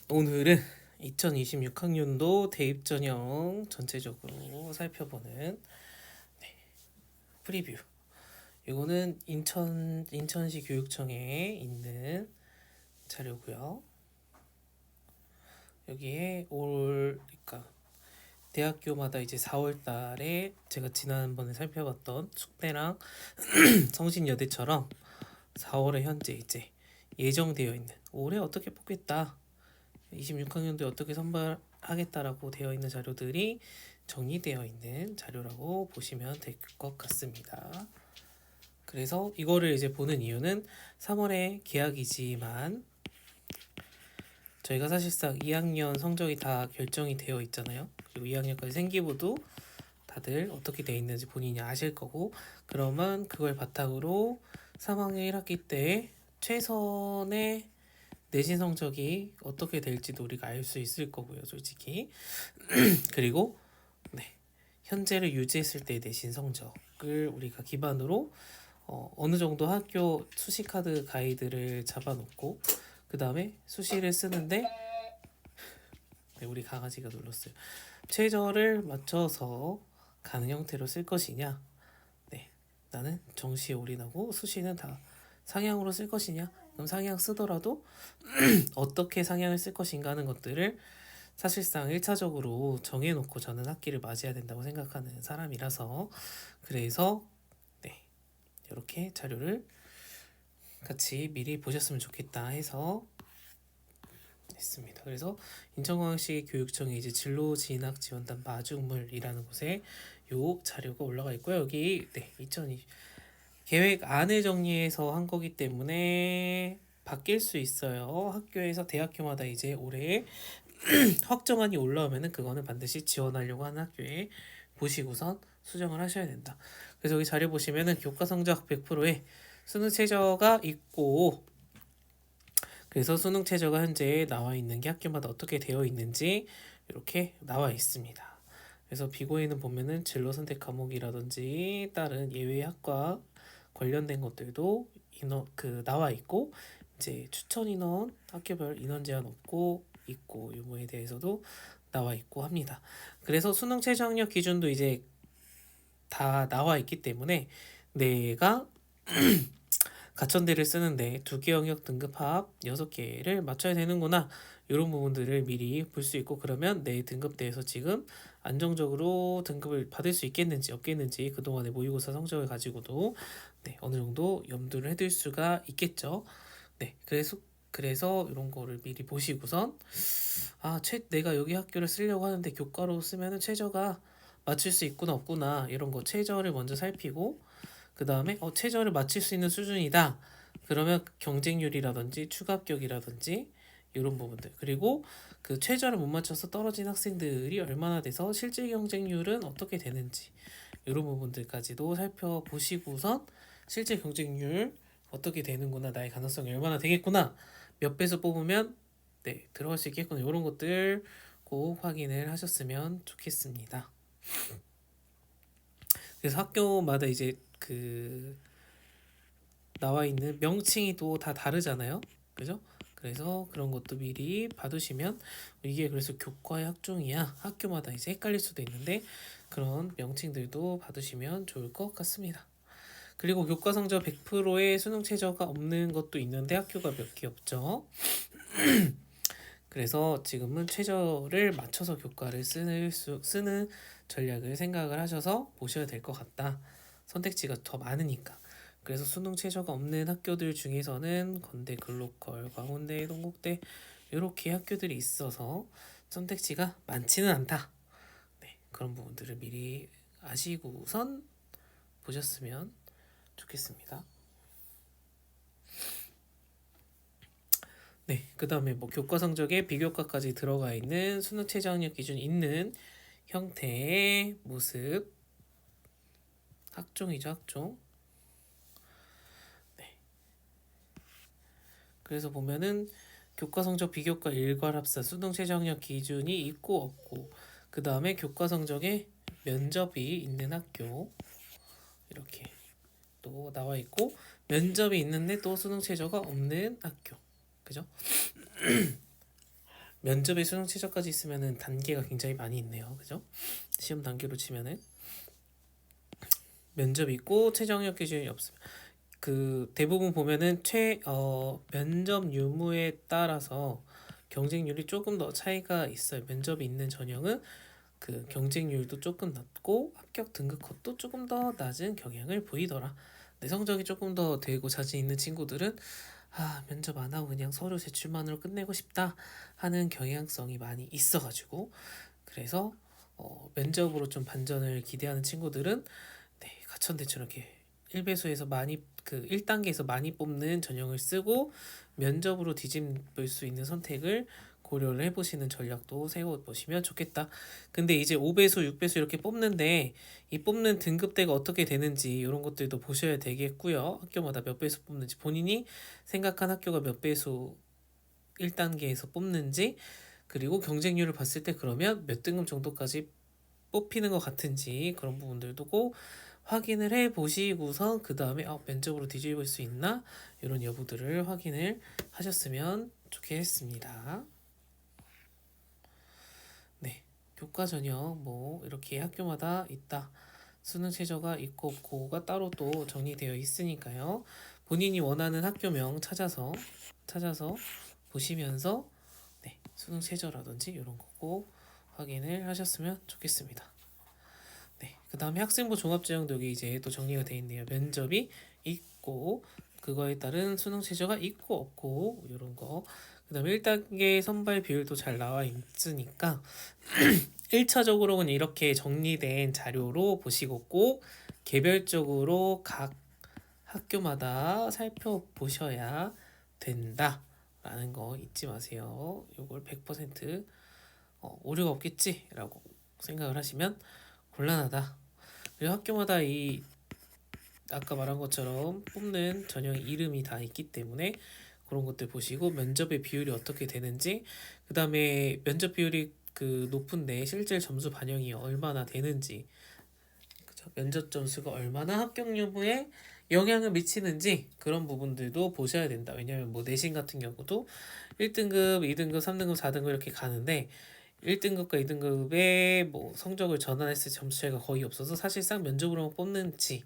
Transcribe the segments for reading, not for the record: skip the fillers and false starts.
오늘은 2026학년도 대입 전형 전체적으로 살펴보는 프리뷰. 이거는 인천시 교육청에 있는 자료고요. 여기에 그러니까 대학교마다 이제 4월 달에 제가 지난번에 살펴봤던 숙대랑 성신여대처럼 4월에 현재 이제 예정되어 있는 올해 어떻게 뽑겠다, 26학년도에 어떻게 선발하겠다라고 되어 있는 자료들이 정리되어 있는 자료라고 보시면 될 것 같습니다. 그래서 이거를 이제 보는 이유는 3월에 개학이지만 저희가 사실상 2학년 성적이 다 결정이 되어 있잖아요. 그리고 2학년까지 생기부도 다들 어떻게 되어 있는지 본인이 아실 거고, 그러면 그걸 바탕으로 3학년 1학기 때 최선의 내신 성적이 어떻게 될지도 우리가 알 수 있을 거고요, 솔직히. 그리고 현재를 유지했을 때 내신 성적을 우리가 기반으로 어느 정도 학교 수시카드 가이드를 잡아놓고, 그 다음에 수시를 쓰는데 우리 강아지가 눌렀어요. 최저를 맞춰서 가는 형태로 쓸 것이냐, 나는 정시에 올인하고 수시는 다 상향으로 쓸 것이냐, 그럼 상향 쓰더라도 어떻게 상향을 쓸 것인가 하는 것들을 사실상 1차적으로 정해놓고 저는 학기를 맞이해야 된다고 생각하는 사람이라서, 그래서 이렇게 자료를 같이 미리 보셨으면 좋겠다 해서 했습니다. 그래서 인천광역시 교육청의 이제 진로진학 지원단 마중물이라는 곳에 요 자료가 올라가 있고요. 여기 2020 계획 안을 정리해서 한 거기 때문에 바뀔 수 있어요. 학교에서 대학교마다 이제 올해 확정안이 올라오면은 그거는 반드시 지원하려고 하는 학교에 보시고선 수정을 하셔야 된다. 그래서 여기 자료 보시면은 교과 성적 100%에 수능 최저가 있고, 그래서 수능 최저가 현재 나와 있는 게 학교마다 어떻게 되어 있는지 이렇게 나와 있습니다. 그래서 비고에는 보면은 진로 선택 과목이라든지 다른 예외 학과 관련된 것들도 나와 있고, 이제 추천 인원, 학교별 인원 제한 없고 있고 요거에 대해서도 나와 있고 합니다. 그래서 수능 최저 학력 기준도 이제 다 나와 있기 때문에 내가 가천대를 쓰는데 2개 영역 등급 합 6개를 맞춰야 되는구나, 이런 부분들을 미리 볼 수 있고, 그러면 내 등급대에서 지금 안정적으로 등급을 받을 수 있겠는지 없겠는지 그동안의 모의고사 성적을 가지고도 어느 정도 염두를 해둘 수가 있겠죠. 그래서 이런 거를 미리 보시고선 내가 여기 학교를 쓰려고 하는데 교과로 쓰면은 최저가 맞출 수 있구나 없구나, 이런 거 최저를 먼저 살피고, 그 다음에 최저를 맞출 수 있는 수준이다. 그러면 경쟁률이라든지 추가 합격이라든지 이런 부분들, 그리고 그 최저를 못 맞춰서 떨어진 학생들이 얼마나 돼서 실질 경쟁률은 어떻게 되는지, 이런 부분들까지도 살펴보시고선 실제 경쟁률 어떻게 되는구나, 나의 가능성이 얼마나 되겠구나, 몇 배수 뽑으면 들어갈 수 있겠구나, 이런 것들 꼭 확인을 하셨으면 좋겠습니다. 그래서 학교마다 이제 나와 있는 명칭이 또 다 다르잖아요, 그죠? 그래서 그런 것도 미리 봐두시면, 이게 그래서 교과의 학종이야, 학교마다 이제 헷갈릴 수도 있는데 그런 명칭들도 봐두시면 좋을 것 같습니다. 그리고 교과 성적 100%의 수능 최저가 없는 것도 있는데 학교가 몇 개 없죠. 그래서 지금은 최저를 맞춰서 교과를 쓰는 전략을 생각을 하셔서 보셔야 될 것 같다. 선택지가 더 많으니까. 그래서 수능 최저가 없는 학교들 중에서는 건대, 글로컬, 광운대, 동국대 이렇게 학교들이 있어서 선택지가 많지는 않다. 그런 부분들을 미리 아시고선 보셨으면 좋겠습니다. 그 다음에 뭐 교과 성적에 비교과까지 들어가 있는 수능 최저 학력 기준이 있는 형태의 모습, 학종이죠, 학종. 그래서 보면은 교과 성적 비교과 일괄합사 수능 최저 학력 기준이 있고 없고, 그 다음에 교과 성적에 면접이 있는 학교 이렇게 또 나와 있고, 면접이 있는데 또 수능 최저가 없는 학교, 그죠? 면접에 수능 최저까지 있으면은 단계가 굉장히 많이 있네요. 그죠? 시험 단계로 치면은 면접이 있고 최저 학력 기준이 없으면 그 대부분 보면은 면접 유무에 따라서 경쟁률이 조금 더 차이가 있어요. 면접이 있는 전형은 그 경쟁률도 조금 낮고 합격 등급 컷도 조금 더 낮은 경향을 보이더라. 내 성적이 조금 더 되고 자신 있는 친구들은 면접 안 하고 그냥 서류 제출만으로 끝내고 싶다 하는 경향성이 많이 있어가지고 그래서 면접으로 좀 반전을 기대하는 친구들은 가천대처럼 이렇게 1배수에서 많이 1단계에서 많이 뽑는 전형을 쓰고 면접으로 뒤집을 수 있는 선택을 고려를 해보시는 전략도 세워보시면 좋겠다. 근데 이제 5배수, 6배수 이렇게 뽑는데 이 뽑는 등급대가 어떻게 되는지 이런 것들도 보셔야 되겠고요. 학교마다 몇 배수 뽑는지 본인이 생각한 학교가 몇 배수 1단계에서 뽑는지 그리고 경쟁률을 봤을 때 그러면 몇 등급 정도까지 뽑히는 것 같은지 그런 부분들도 꼭 확인을 해 보시고서 그 다음에 면접으로 뒤집을 수 있나 이런 여부들을 확인을 하셨으면 좋겠습니다. 네, 교과 전형 뭐 이렇게 학교마다 있다. 수능 최저가 있고 없고가 따로 또 정리되어 있으니까요. 본인이 원하는 학교명 찾아서 보시면서 수능 최저라든지 이런 거 꼭 확인을 하셨으면 좋겠습니다. 네, 그 다음에 학생부 종합제형도 여기 이제 또 정리가 되어 있네요. 면접이 있고 그거에 따른 수능 최저가 있고 없고 이런 거. 그 다음에 1단계 선발 비율도 잘 나와 있으니까 1차적으로는 이렇게 정리된 자료로 보시고 꼭 개별적으로 각 학교마다 살펴보셔야 된다라는 거 잊지 마세요. 이걸 100% 오류가 없겠지라고 생각을 하시면 곤란하다. 그리고 학교마다 이 아까 말한 것처럼 뽑는 전형 이름이 다 있기 때문에 그런 것들 보시고 면접의 비율이 어떻게 되는지 그 다음에 면접 비율이 높은데 실제 점수 반영이 얼마나 되는지 그죠? 면접 점수가 얼마나 합격 여부에 영향을 미치는지 그런 부분들도 보셔야 된다. 왜냐하면 뭐 내신 같은 경우도 1등급, 2등급, 3등급, 4등급 이렇게 가는데 1등급과 2등급의 뭐 성적을 전환했을 때 점수 차이가 거의 없어서 사실상 면접으로만 뽑는지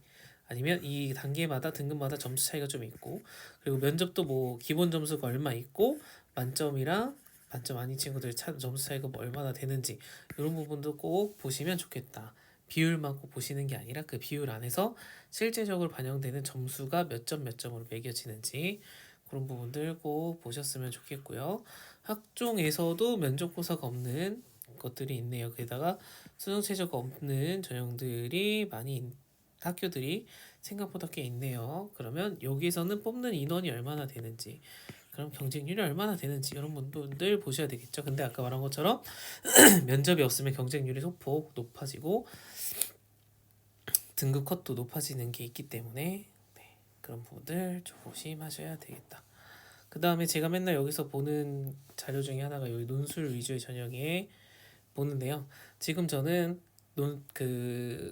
아니면 이 단계마다 등급마다 점수 차이가 좀 있고 그리고 면접도 뭐 기본 점수가 얼마 있고 만점이랑 만점 아닌 친구들 점수 차이가 뭐 얼마나 되는지 이런 부분도 꼭 보시면 좋겠다. 비율만 꼭 보시는 게 아니라 그 비율 안에서 실제적으로 반영되는 점수가 몇 점 몇 점으로 매겨지는지 그런 부분들 꼭 보셨으면 좋겠고요. 학종에서도 면접고사가 없는 것들이 있네요. 게다가 수능 최저가 없는 전형들이 학교들이 생각보다 꽤 있네요. 그러면 여기서는 뽑는 인원이 얼마나 되는지 그럼 경쟁률이 얼마나 되는지 이런 부분들 보셔야 되겠죠. 근데 아까 말한 것처럼 면접이 없으면 경쟁률이 소폭 높아지고 등급 컷도 높아지는 게 있기 때문에 그런 부분들 조심하셔야 되겠다. 그 다음에 제가 맨날 여기서 보는 자료 중에 하나가 여기 논술 위주의 전형에 보는데요. 지금 저는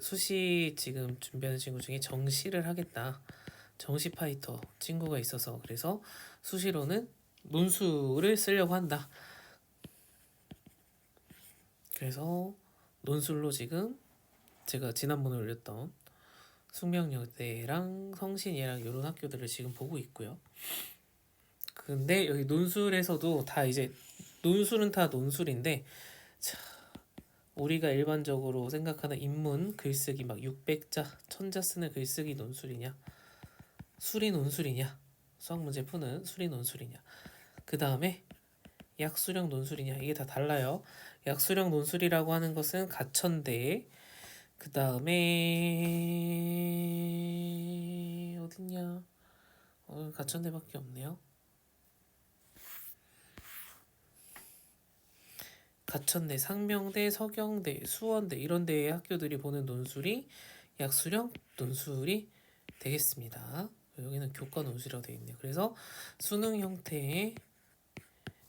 수시 지금 준비하는 친구 중에 정시를 하겠다. 정시 파이터 친구가 있어서 그래서 수시로는 논술을 쓰려고 한다. 그래서 논술로 지금 제가 지난번에 올렸던 숙명여대랑 성신이랑 이런 학교들을 지금 보고 있고요. 근데 여기 논술에서도 다 이제 논술은 다 논술인데 우리가 일반적으로 생각하는 인문 글쓰기 막 600자, 1000자 쓰는 글쓰기 논술이냐 수리 논술이냐 수학 문제 푸는 수리 논술이냐 그 다음에 약수령 논술이냐 이게 다 달라요. 약수령 논술이라고 하는 것은 가천대 그 다음에 어딨냐 가천대밖에 없네요. 가천대, 상명대, 서경대, 수원대 이런 데의 학교들이 보는 논술이 약수령 논술이 되겠습니다. 여기는 교과 논술이라고 되어 있네요. 그래서 수능 형태의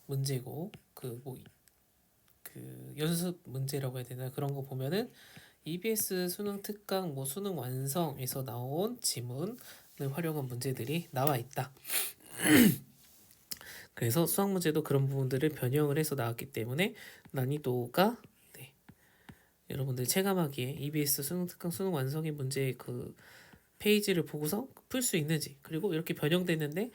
문제고 연습 문제라고 해야 되나 그런 거 보면은 EBS 수능 특강 수능 완성에서 나온 지문을 활용한 문제들이 나와 있다. 그래서 수학 문제도 그런 부분들을 변형을 해서 나왔기 때문에 난이도가 네, 여러분들 체감하기에 EBS 수능 특강 수능 완성의 문제 그 페이지를 보고서 풀 수 있는지, 그리고 이렇게 변형됐는데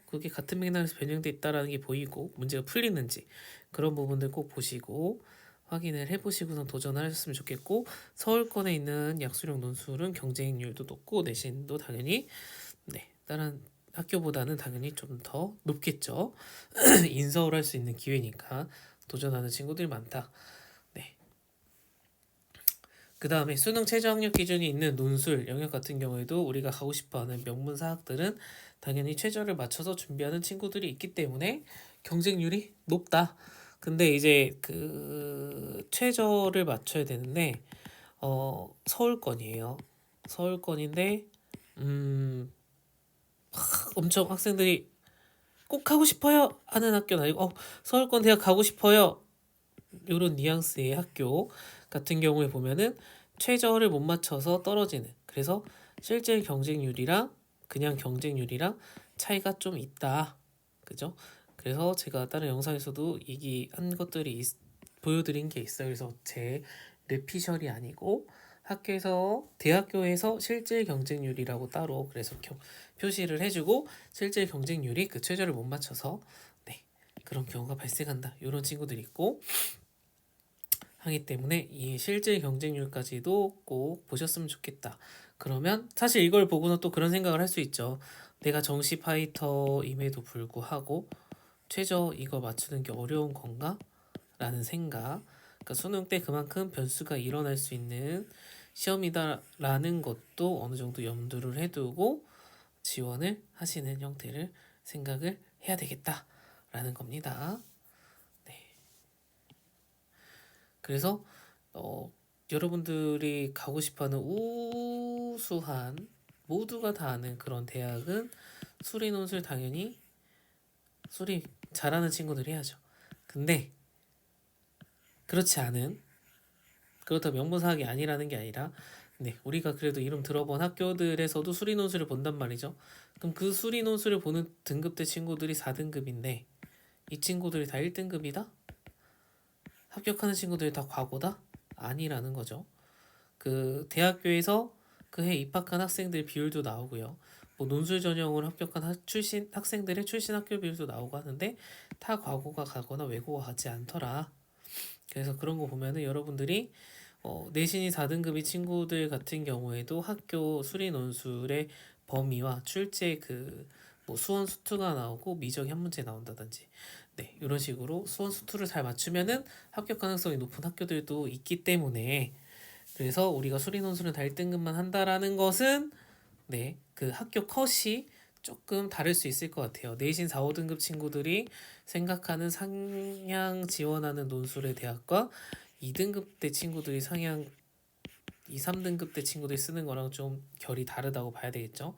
그게 같은 맥락에서 변형돼 있다라는 게 보이고 문제가 풀리는지, 그런 부분들 꼭 보시고 확인을 해보시고선 도전하셨으면 좋겠고, 서울권에 있는 약수령 논술은 경쟁률도 높고 내신도 당연히 다른 학교보다는 당연히 좀 더 높겠죠. 인서울 할 수 있는 기회니까 도전하는 친구들이 많다. 네. 그 다음에 수능 최저 학력 기준이 있는 논술 영역 같은 경우에도 우리가 가고 싶어하는 명문 사학들은 당연히 최저를 맞춰서 준비하는 친구들이 있기 때문에 경쟁률이 높다. 근데 이제 그 최저를 맞춰야 되는데 서울권이에요. 서울권인데 엄청 학생들이 꼭 하고 싶어요 하는 학교는 아니고 서울권 대학 가고 싶어요 이런 뉘앙스의 학교 같은 경우에 보면은 최저를 못 맞춰서 떨어지는, 그래서 실제 경쟁률이랑 그냥 경쟁률이랑 차이가 좀 있다. 그죠? 그래서 제가 다른 영상에서도 얘기한 것들이 보여드린 게 있어요. 그래서 제 레피셜이 아니고 학교에서 대학교에서 실질 경쟁률이라고 따로 그래서 표시를 해주고, 실질 경쟁률이 그 최저를 못 맞춰서 그런 경우가 발생한다. 이런 친구들이 있고 하기 때문에 이 실질 경쟁률까지도 꼭 보셨으면 좋겠다. 그러면 사실 이걸 보고는 또 그런 생각을 할 수 있죠. 내가 정시 파이터임에도 불구하고 최저 이거 맞추는 게 어려운 건가? 라는 생각. 그러니까 수능 때 그만큼 변수가 일어날 수 있는 시험이다라는 것도 어느 정도 염두를 해두고 지원을 하시는 형태를 생각을 해야 되겠다라는 겁니다. 그래서 여러분들이 가고 싶어하는 우수한 모두가 다 아는 그런 대학은 수리 논술 당연히 수리 잘하는 친구들이 해야죠. 근데 그렇지 않은, 그렇다 명문사학이 아니라는 게 아니라 우리가 그래도 이름 들어본 학교들에서도 수리 논술을 본단 말이죠. 그럼 그 수리 논술을 보는 등급대 친구들이 4등급인데 이 친구들이 다 1등급이다? 합격하는 친구들이 다 과고다? 아니라는 거죠. 그 대학교에서 그 해 입학한 학생들 비율도 나오고요. 뭐 논술 전형으로 합격한 출신 학생들의 출신 학교 비율도 나오고 하는데 다 과고가 가거나 외고가 가지 않더라. 그래서 그런 거 보면은 여러분들이 내신이 4등급이 친구들 같은 경우에도 학교 수리 논술의 범위와 출제 그 뭐 수원 수투가 나오고 미적이 한 문제 나온다든지 이런 식으로 수원 수투를 잘 맞추면은 합격 가능성이 높은 학교들도 있기 때문에, 그래서 우리가 수리 논술은 다 1등급만 한다라는 것은 그 학교 컷이 조금 다를 수 있을 것 같아요. 내신 4, 5등급 친구들이 생각하는 상향 지원하는 논술의 대학과 2등급 대 친구들이 상향 2, 3등급 대 친구들이 쓰는 거랑 좀 결이 다르다고 봐야 되겠죠.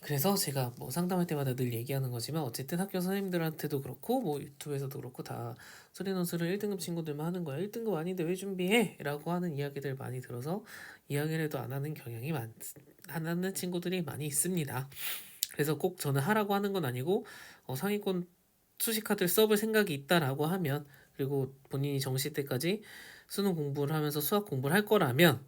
그래서 제가 뭐 상담할 때마다 늘 얘기하는 거지만 어쨌든 학교 선생님들한테도 그렇고 뭐 유튜브에서도 그렇고 다 수리 논술을 1등급 친구들만 하는 거야. 1등급 아닌데 왜 준비해? 라고 하는 이야기들 많이 들어서 이야기를 해도 안 하는 경향이 안 하는 친구들이 많이 있습니다. 그래서 꼭 저는 하라고 하는 건 아니고 상위권 수시카드를 써볼 생각이 있다라고 하면, 그리고 본인이 정시 때까지 수능 공부를 하면서 수학 공부를 할 거라면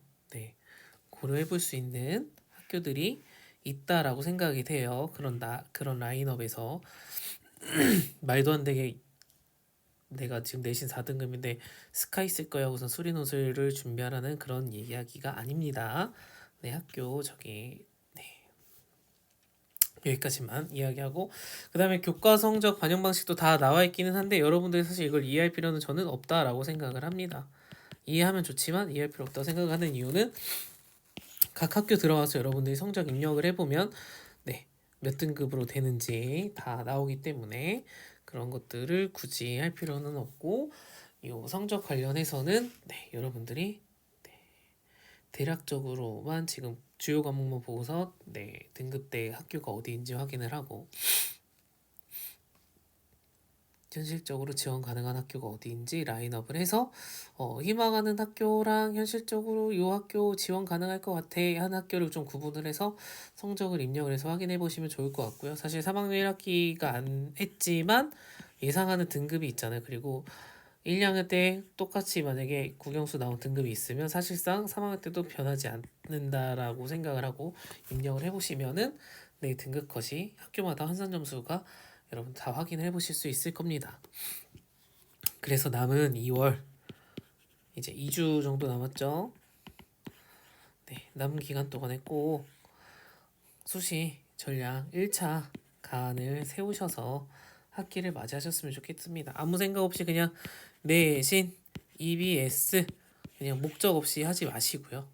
고려해 볼 수 있는 학교들이 있다라고 생각이 돼요. 그런 라인업에서 말도 안 되게 내가 지금 내신 4등급인데 스카 있을 거야 하고서 수리 논술을 준비하라는 그런 이야기가 아닙니다. 학교 여기까지만 이야기하고, 그 다음에 교과 성적 반영 방식도 다 나와 있기는 한데 여러분들이 사실 이걸 이해할 필요는 저는 없다라고 생각을 합니다. 이해하면 좋지만 이해할 필요 없다고 생각하는 이유는 각 학교 들어가서 여러분들이 성적 입력을 해보면 몇 등급으로 되는지 다 나오기 때문에 그런 것들을 굳이 할 필요는 없고, 이 성적 관련해서는 여러분들이 대략적으로만 지금 주요 과목만 보고서 등급대 학교가 어디인지 확인을 하고 현실적으로 지원 가능한 학교가 어디인지 라인업을 해서 희망하는 학교랑 현실적으로 이 학교 지원 가능할 것 같아 한 학교를 좀 구분을 해서 성적을 입력을 해서 확인해 보시면 좋을 것 같고요. 사실 3학년 1학기가 안 했지만 예상하는 등급이 있잖아요. 그리고 1, 2학년 때 똑같이 만약에 국영수 나온 등급이 있으면 사실상 3학년 때도 변하지 않는다라고 생각을 하고 입력을 해보시면은 내 등급 컷이 학교마다 환산 점수가 여러분 다 확인해 보실 수 있을 겁니다. 그래서 남은 2월 이제 2주 정도 남았죠. 네, 남은 기간 동안에 꼭 수시 전략 1차 가안을 세우셔서 학기를 맞이하셨으면 좋겠습니다. 아무 생각 없이 그냥 내신, EBS 그냥 목적 없이 하지 마시고요.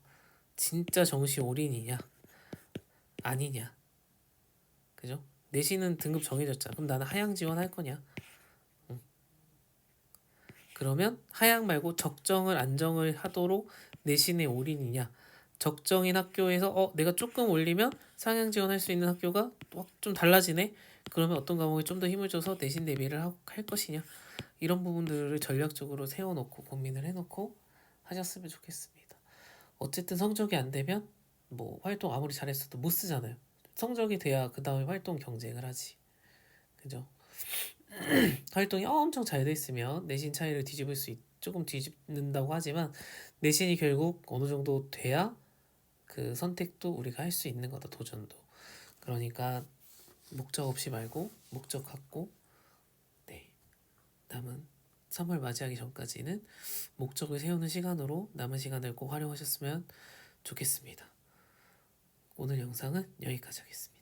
진짜 정시 올인이냐 아니냐, 그죠? 내신은 등급 정해졌잖아. 그럼 나는 하향 지원할 거냐? 그러면 하향 말고 적정을 안정을 하도록 내신에 올인이냐, 적정인 학교에서 내가 조금 올리면 상향 지원할 수 있는 학교가 좀 달라지네. 그러면 어떤 과목에 좀 더 힘을 줘서 내신 대비를 할 것이냐, 이런 부분들을 전략적으로 세워놓고 고민을 해놓고 하셨으면 좋겠습니다. 어쨌든 성적이 안 되면 뭐 활동 아무리 잘했어도 못 쓰잖아요. 성적이 돼야 그 다음에 활동 경쟁을 하지, 그죠? 활동이 엄청 잘 돼 있으면 내신 차이를 뒤집을 조금 뒤집는다고 하지만 내신이 결국 어느 정도 돼야 그 선택도 우리가 할 수 있는 거다, 도전도. 그러니까 목적 없이 말고 목적 갖고, 네, 남은 3월 맞이하기 전까지는 목적을 세우는 시간으로 남은 시간을 꼭 활용하셨으면 좋겠습니다. 오늘 영상은 여기까지 하겠습니다.